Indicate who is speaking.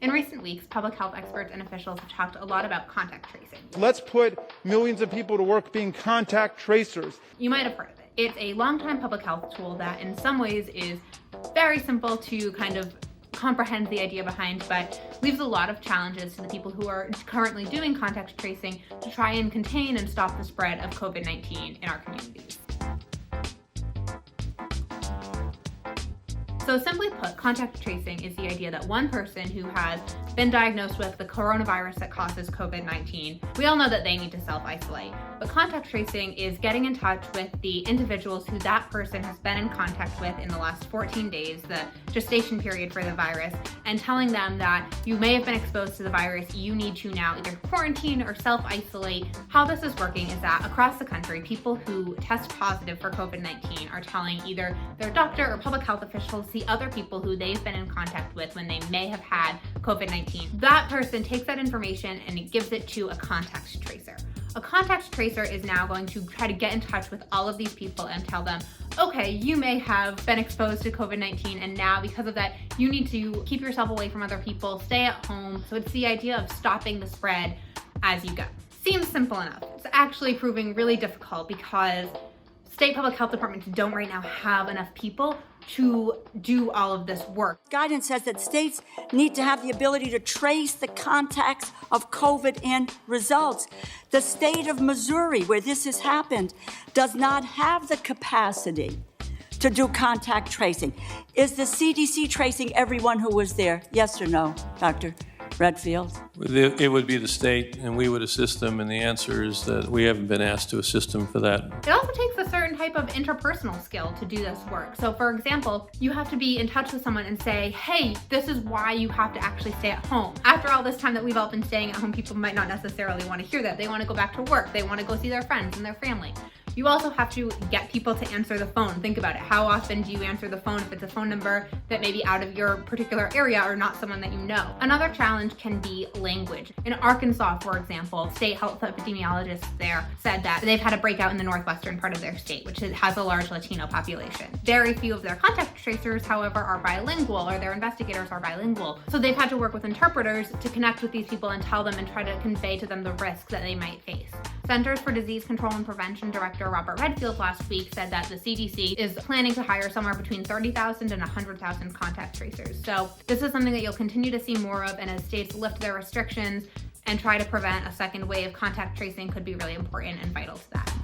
Speaker 1: In recent weeks, public health experts and officials have talked a lot about contact tracing.
Speaker 2: Let's put millions of people to work being contact tracers.
Speaker 1: You might have heard of it. It's a long-time public health tool that in some ways is very simple to kind of comprehend the idea behind, but leaves a lot of challenges to the people who are currently doing contact tracing to try and contain and stop the spread of COVID-19 in our communities. So simply put, contact tracing is the idea that one person who has been diagnosed with the coronavirus that causes COVID-19, we all know that they need to self-isolate, but contact tracing is getting in touch with the individuals who that person has been in contact with in the last 14 days, the gestation period for the virus, and telling them that you may have been exposed to the virus, you need to now either quarantine or self-isolate. How this is working is that across the country, people who test positive for COVID-19 are telling either their doctor or public health officials the other people who they've been in contact with when they may have had COVID-19. That person takes that information and it gives it to a contact tracer. A contact tracer is now going to try to get in touch with all of these people and tell them, okay, you may have been exposed to COVID-19 and now because of that, you need to keep yourself away from other people, stay at home. So it's the idea of stopping the spread as you go. Seems simple enough. It's actually proving really difficult because state public health departments don't right now have enough people to do all of this work.
Speaker 3: Guidance says that states need to have the ability to trace the contacts of COVID and results. The state of Missouri, where this has happened, does not have the capacity to do contact tracing. Is the CDC tracing everyone who was there? Yes or no, Dr. Redfield?
Speaker 4: It would be the state, and we would assist them, and the answer is that we haven't been asked to assist them for that.
Speaker 1: It also takes a certain type of interpersonal skill to do this work. So for example, you have to be in touch with someone and say, hey, this is why you have to actually stay at home. After all this time that we've all been staying at home, people might not necessarily want to hear that. They want to go back to work. They want to go see their friends and their family. You also have to get people to answer the phone. Think about it. How often do you answer the phone if it's a phone number that may be out of your particular area or not someone that you know? Another challenge can be language. In Arkansas, for example, state health epidemiologists there said that they've had a breakout in the northwestern part of their state, which has a large Latino population. Very few of their contact tracers, however, are bilingual, or their investigators are bilingual. So they've had to work with interpreters to connect with these people and tell them and try to convey to them the risks that they might face. Centers for Disease Control and Prevention Director Robert Redfield last week said that the CDC is planning to hire somewhere between 30,000 and 100,000 contact tracers. So this is something that you'll continue to see more of, and as states lift their restrictions and try to prevent a second wave, contact tracing could be really important and vital to that.